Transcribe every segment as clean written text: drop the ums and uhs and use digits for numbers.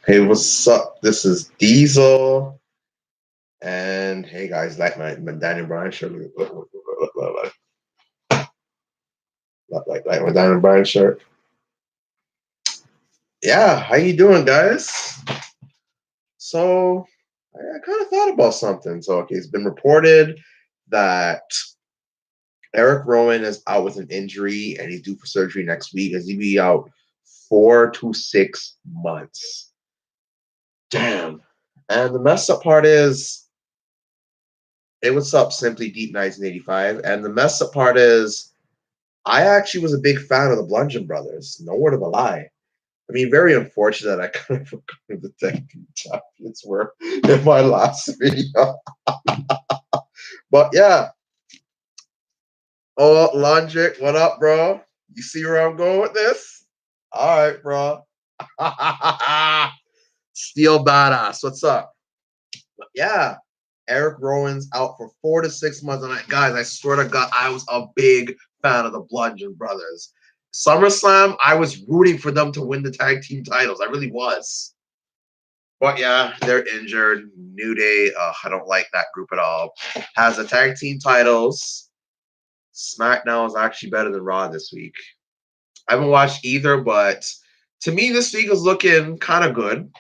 Hey, what's up? This is Diesel, and hey guys, like my Daniel Bryan shirt. Like my Daniel Bryan shirt. Yeah, how you doing, guys? So I kind of thought about something. So okay, it's been reported that Eric Rowan is out with an injury, and he's due for surgery next week. As he be out 4 to 6 months. Damn. And the messed up part is, hey, what's up, Simply Deep 1985? And the messed up part is, I actually was a big fan of the Bludgeon Brothers. No word of a lie. I mean, very unfortunate I kind of forgot who the tag team champions were in my last video. But yeah. Oh, Logic, what up, bro? You see where I'm going with this? All right, bro. Steel Badass, what's up? But yeah, Eric Rowan's out for 4 to 6 months. And guys, I swear to God, I was a big fan of the Bludgeon Brothers. SummerSlam, I was rooting for them to win the tag team titles. I really was. But yeah, they're injured. New Day, I don't like that group at all. Has the tag team titles. SmackDown is actually better than Raw this week. I haven't watched either, but to me, this week is looking kind of good.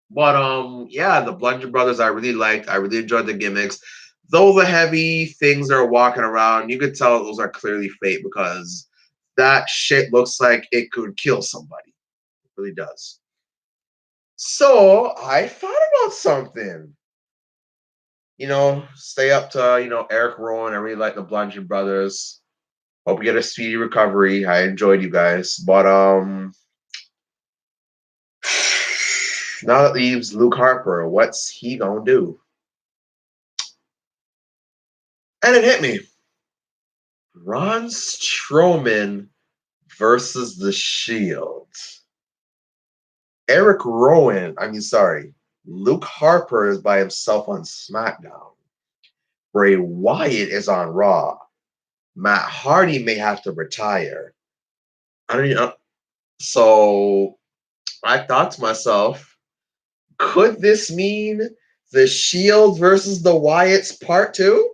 But yeah, the Bludgeon Brothers I really liked. I really enjoyed the gimmicks. Though the heavy things that are walking around, you could tell those are clearly fake because that shit looks like it could kill somebody. It really does. So I thought about something. Stay up to, Eric Rowan. I really like the Bludgeon Brothers. Hope you get a speedy recovery. I enjoyed you guys. But now that leaves Luke Harper. What's he gonna do? And it hit me. Braun Strowman versus the Shield. Eric Rowan, Luke Harper is by himself on SmackDown. Bray Wyatt is on Raw. Matt Hardy may have to retire. I don't know. So I thought to myself, could this mean the Shield versus the Wyatts part two?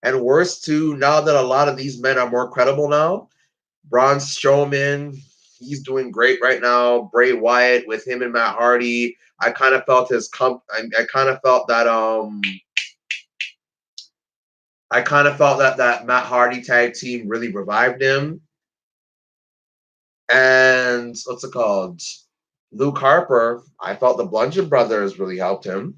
And worse too, now that a lot of these men are more credible now, Braun Strowman, he's doing great right now. Bray Wyatt with him and Matt Hardy, I kind of felt I kind of felt that that Matt Hardy tag team really revived him. And what's it called? Luke Harper, I felt the Bludgeon Brothers really helped him.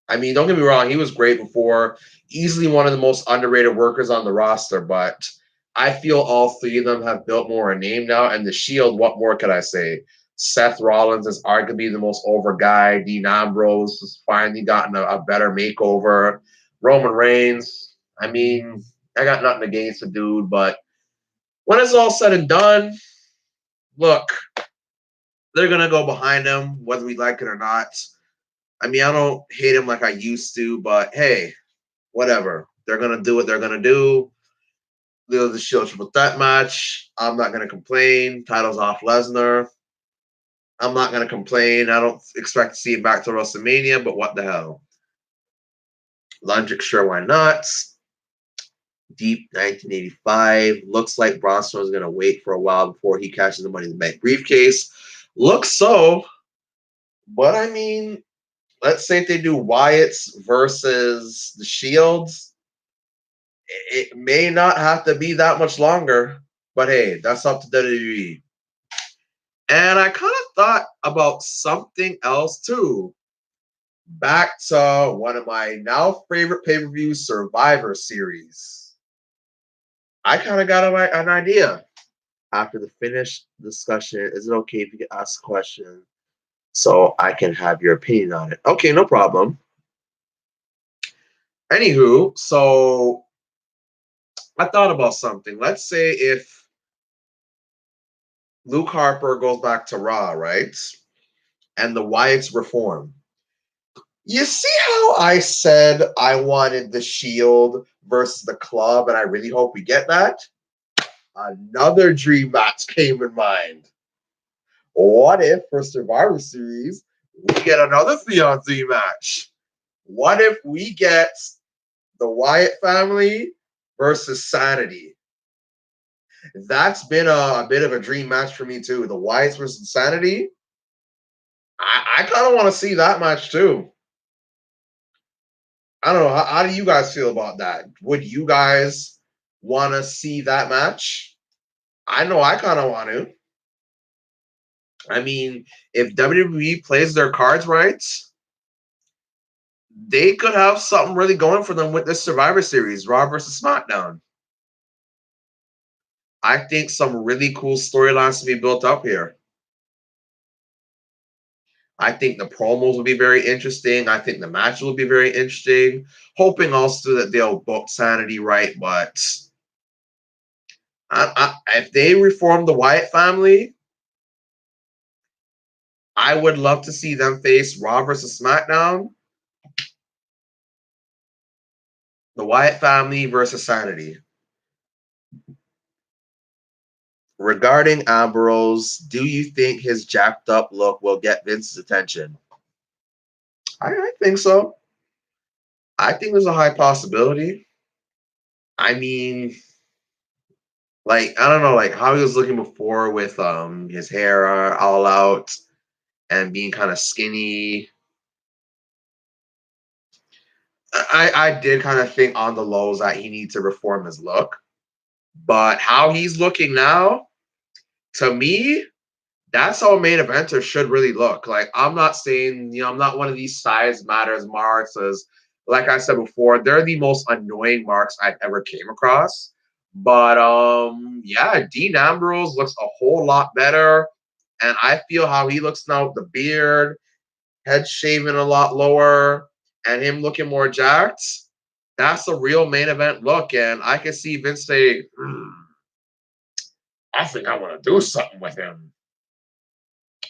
I mean, don't get me wrong, he was great before. Easily one of the most underrated workers on the roster, but I feel all three of them have built more a name now. And the Shield, what more could I say? Seth Rollins is arguably the most over guy. Dean Ambrose has finally gotten a better makeover. Roman Reigns, I mean, I got nothing against the dude, but when it's all said and done, look, they're going to go behind him, whether we like it or not. I mean, I don't hate him like I used to, but hey, whatever. They're gonna do what they're gonna do. The Shield triple threat match. I'm not gonna complain. Titles off Lesnar. I'm not gonna complain. I don't expect to see him back to WrestleMania, but what the hell? Logic, sure, why not? Deep 1985. Looks like Braun Strowman is gonna wait for a while before he cashes the Money in the Bank briefcase. Looks so, but I mean, let's say if they do Wyatt's versus the Shields, it may not have to be that much longer, but hey, that's up to WWE. And I kind of thought about something else too. Back to one of my now favorite pay-per-views, Survivor Series. I kind of got an idea. After the finished discussion, is it okay if you can ask a question so I can have your opinion on it? Okay, no problem. Anywho, so I thought about something. Let's say if Luke Harper goes back to Raw, right? And the Wyatts reform. You see how I said I wanted the Shield versus the Club, and I really hope we get that? Another dream match came in mind. What if for Survivor Series we get another 3-on-3 match? What if we get the Wyatt family versus Sanity? That's been a bit of a dream match for me too. The Wyatts versus Sanity. I kind of want to see that match too. I don't know. How do you guys feel about that? Would you guys want to see that match? I know I kind of want to. I mean, if WWE plays their cards right, they could have something really going for them with this Survivor Series, Raw versus SmackDown. I think some really cool storylines to be built up here. I think the promos will be very interesting. I think the match will be very interesting. Hoping also that they'll book Sanity right, but if they reform the Wyatt family, I would love to see them face Raw versus SmackDown, the Wyatt family versus Sanity. Regarding Ambrose, do you think his jacked up look will get Vince's attention? I think so. I think there's a high possibility. I mean, like I don't know, like how he was looking before with his hair all out and being kind of skinny. I did kind of think on the lows that he needs to reform his look, but how he's looking now, to me, that's how a main eventer should really look. Like I'm not saying, I'm not one of these size matters marks. As like I said before, they're the most annoying marks I've ever came across. But yeah, Dean Ambrose looks a whole lot better, and I feel how he looks now with the beard, head shaven a lot lower, and him looking more jacked. That's a real main event look, and I can see Vince say, "I think I want to do something with him."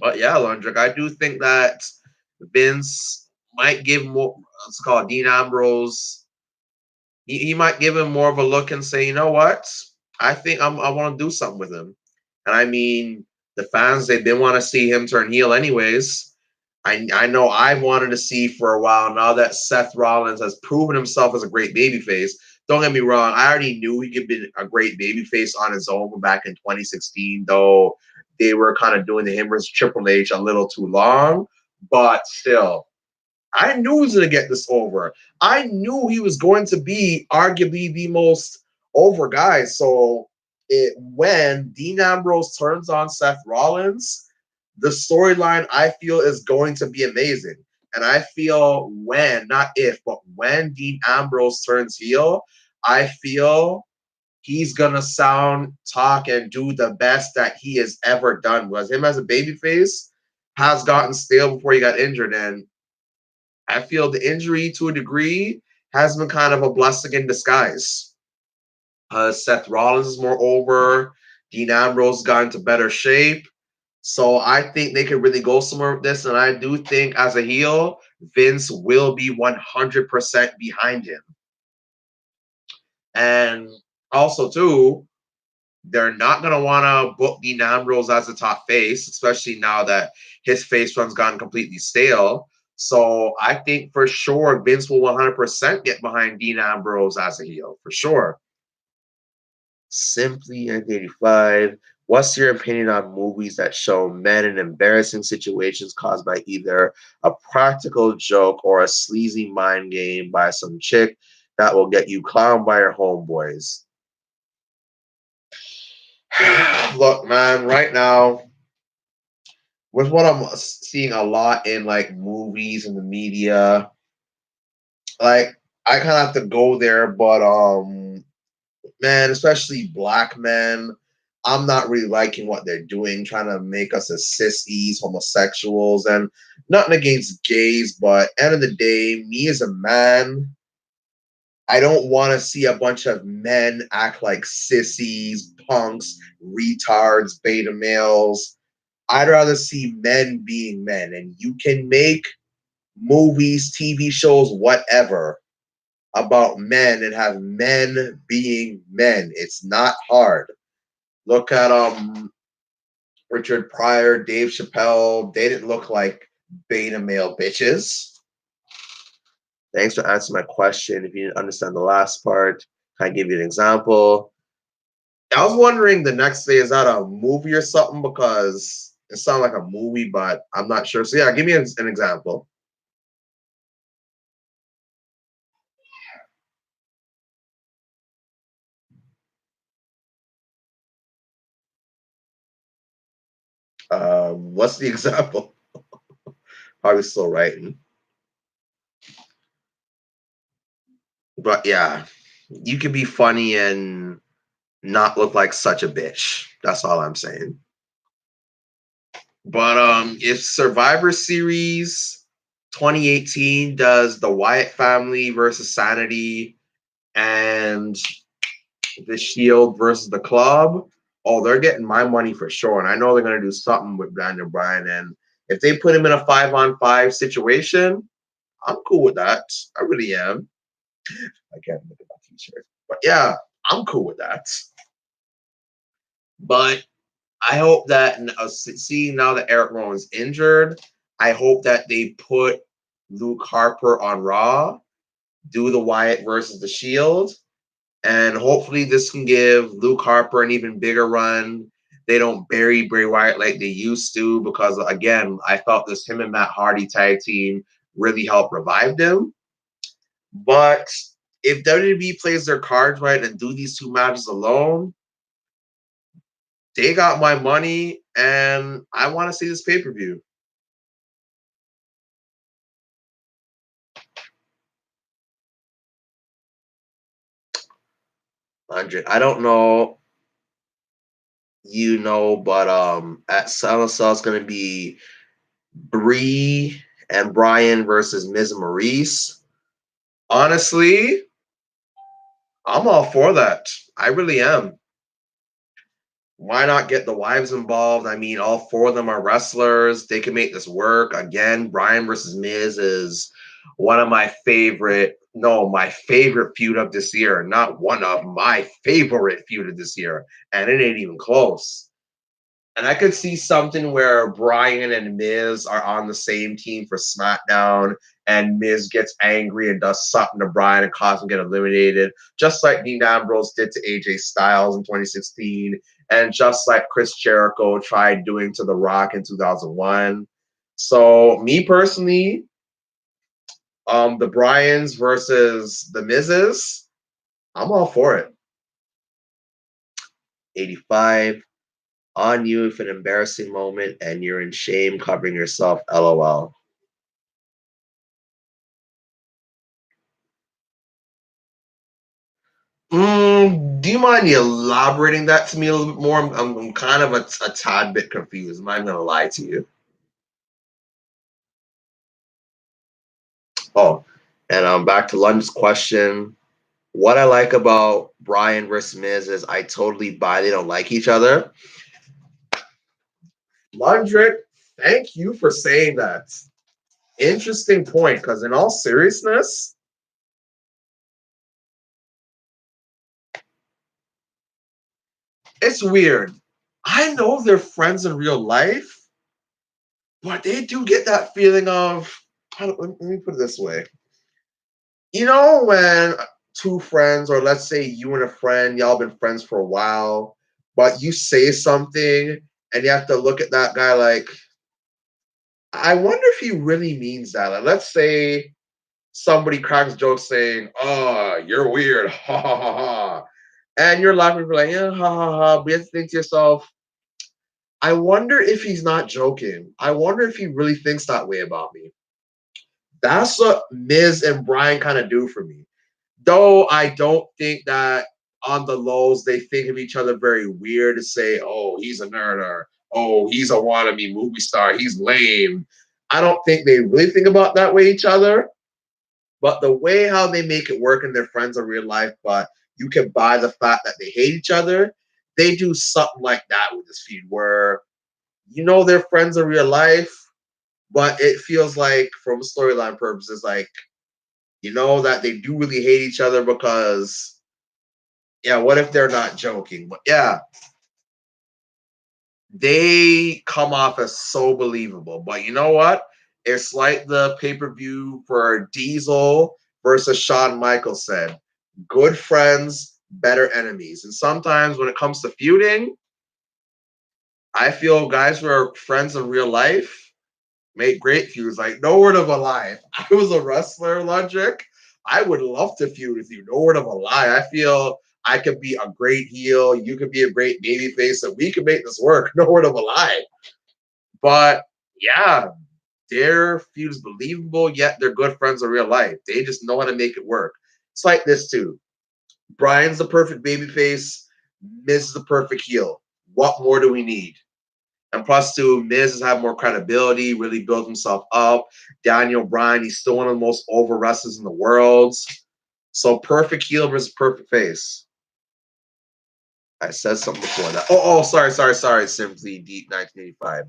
But yeah, Lundrick, I do think that Vince might give more. Let's call it Dean Ambrose. He might give him more of a look and say, you know what? I think I want to do something with him. And I mean, the fans they want to see him turn heel anyways. I know I've wanted to see for a while now that Seth Rollins has proven himself as a great babyface. Don't get me wrong, I already knew he could be a great babyface on his own back in 2016, though they were kind of doing the him versus Triple H a little too long. But still, I knew he was going to get this over. I knew he was going to be arguably the most over guy. So when Dean Ambrose turns on Seth Rollins, the storyline I feel is going to be amazing. And I feel when, not if, but when Dean Ambrose turns heel, I feel he's gonna sound, talk, and do the best that he has ever done. Was him as a babyface has gotten stale before he got injured, and I feel the injury to a degree has been kind of a blessing in disguise. Seth Rollins is more over. Dean Ambrose got into better shape. So I think they could really go somewhere with this. And I do think as a heel, Vince will be 100% behind him. And also, too, they're not going to want to book Dean Ambrose as a top face, especially now that his face run's gone completely stale. So I think for sure Vince will 100% get behind Dean Ambrose as a heel, for sure. Simply 1985. What's your opinion on movies that show men in embarrassing situations caused by either a practical joke or a sleazy mind game by some chick that will get you clowned by your homeboys? Look, man, right now, with what I'm seeing a lot in like movies and the media, like I kind of have to go there, but man, especially black men, I'm not really liking what they're doing, trying to make us as sissies, homosexuals, and nothing against gays, but end of the day, me as a man, I don't want to see a bunch of men act like sissies, punks, retards, beta males. I'd rather see men being men, and you can make movies, TV shows, whatever about men and have men being men. It's not hard. Look at Richard Pryor, Dave Chappelle, they didn't look like beta male bitches. Thanks for answering my question. If you didn't understand the last part, can I give you an example? I was wondering the next day, is that a movie or something? Because it sounded like a movie, but I'm not sure. So yeah, give me an example. What's the example? Probably still writing. But yeah, you can be funny and not look like such a bitch. That's all I'm saying. But if Survivor Series 2018 does the Wyatt family versus Sanity and the Shield versus the Club, oh, they're getting my money for sure. And I know they're gonna do something with Daniel Bryan. And if they put him in a 5-on-5 situation, I'm cool with that. I really am. I can't look at my t-shirt. But yeah, I'm cool with that. But I hope that seeing now that Eric Rowan's injured, I hope that they put Luke Harper on Raw, do the Wyatt versus the Shield, and hopefully this can give Luke Harper an even bigger run. They don't bury Bray Wyatt like they used to because again, I felt this him and Matt Hardy tag team really helped revive them. But if WWE plays their cards right and do these two matches alone, they got my money, and I want to see this pay per view. Andre, I don't know, but at Cell it's gonna be Bree and Brian versus Miz and Maurice. Honestly, I'm all for that. I really am. Why not get the wives involved? I mean, all four of them are wrestlers. They can make this work. Again, Brian versus Miz is one of my favorite, no, my favorite feud of this year. Not one of my favorite feud of this year. And it ain't even close. And I could see something where Brian and Miz are on the same team for SmackDown, and Miz gets angry and does something to Brian and causes him to get eliminated, just like Dean Ambrose did to AJ Styles in 2016, and just like Chris Jericho tried doing to The Rock in 2001. So, me personally, the Bryans versus the Miz's, I'm all for it. 85. On you if an embarrassing moment and you're in shame covering yourself. LOL. Do you mind elaborating that to me a little bit more? I'm kind of a tad bit confused. I'm not going to lie to you. Oh, and back to London's question. What I like about Brian versus Miz is I totally buy they don't like each other. Lundrick, thank you for saying that. Interesting point, because in all seriousness, it's weird. I know they're friends in real life, but they do get that feeling of, let me put it this way. You know, when two friends, or let's say you and a friend, y'all been friends for a while, but you say something and you have to look at that guy like, I wonder if he really means that. Like, let's say somebody cracks jokes saying, "Oh, you're weird," ha ha ha ha, and you're laughing for like, "Yeah, ha ha ha," but you have to think to yourself, I wonder if he's not joking. I wonder if he really thinks that way about me. That's what Miz and Brian kind of do for me. Though I don't think that on the lows they think of each other very weird to say, oh, he's a nerd or oh, he's a wannabe movie star. He's lame. I don't think they really think about that way each other. But the way how they make it work and they're friends in real life, but you can buy the fact that they hate each other, they do something like that with this feud where they're friends in real life, but it feels like from storyline purposes, like that they do really hate each other because yeah, what if they're not joking? But yeah, they come off as so believable. But you know what? It's like the pay-per-view for Diesel versus Shawn Michaels said. Good friends, better enemies. And sometimes when it comes to feuding, I feel guys who are friends in real life make great feuds. Like, no word of a lie. If I was a wrestler, Logic, I would love to feud with you. No word of a lie. I feel I could be a great heel. You could be a great baby face, and we could make this work. No word of a lie. But yeah, their feud is believable, yet they're good friends in real life. They just know how to make it work. It's like this too. Brian's the perfect baby face. Miz is the perfect heel. What more do we need? And plus, too, Miz has had more credibility, really built himself up. Daniel Bryan, he's still one of the most over wrestlers in the world. So perfect heel versus perfect face. I said something before that. Sorry. Simply Deep 1985.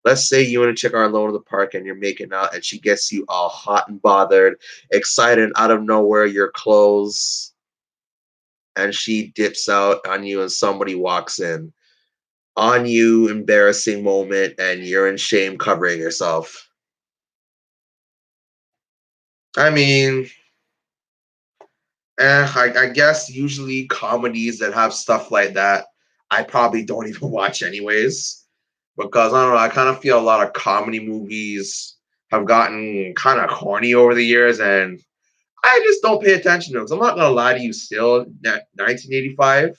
Let's say you and a chick are alone in the park and you're making out, and she gets you all hot and bothered, excited out of nowhere, your clothes, and she dips out on you, and somebody walks in on you, embarrassing moment, and you're in shame covering yourself. I mean, I guess usually comedies that have stuff like that, I probably don't even watch anyways. Because I don't know, I kind of feel a lot of comedy movies have gotten kind of corny over the years, and I just don't pay attention to them. I'm not gonna lie to you, still, 1985,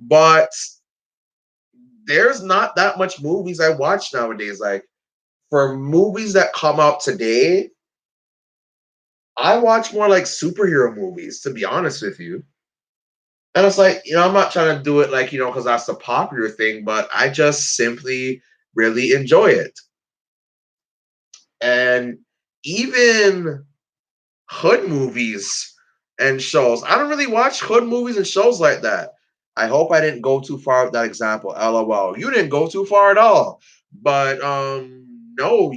but there's not that much movies I watch nowadays. Like for movies that come out today, I watch more like superhero movies, to be honest with you. And it's like, I'm not trying to do it like, because that's the popular thing, but I just simply really enjoy it. And even hood movies and shows, I don't really watch hood movies and shows like that. I hope I didn't go too far with that example. LOL. You didn't go too far at all. But no,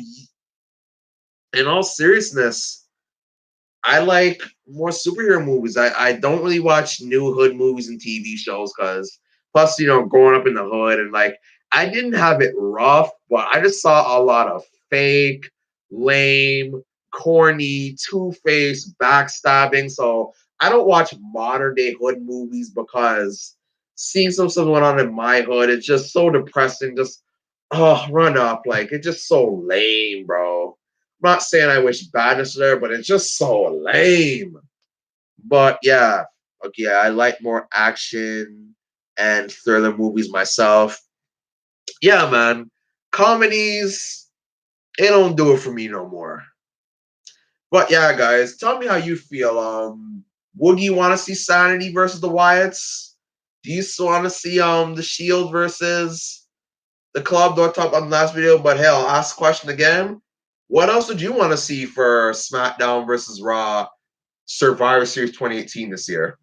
in all seriousness, I like more superhero movies. I don't really watch new hood movies and TV shows because plus, growing up in the hood and like I didn't have it rough, but I just saw a lot of fake, lame, corny, two-faced backstabbing. So I don't watch modern day hood movies because seeing something went on in my hood, it's just so depressing. Just run up. Like it's just so lame, bro. I'm not saying I wish badness there, but it's just so lame. But yeah, okay, I like more action and thriller movies myself. Yeah, man. Comedies, it don't do it for me no more. But yeah, guys, tell me how you feel. Would you want to see Sanity versus the Wyatts? Do you still want to see the Shield versus the club? Don't talk about the last video, but hell, I'll ask the question again. What else would you want to see for SmackDown versus Raw Survivor Series 2018 this year?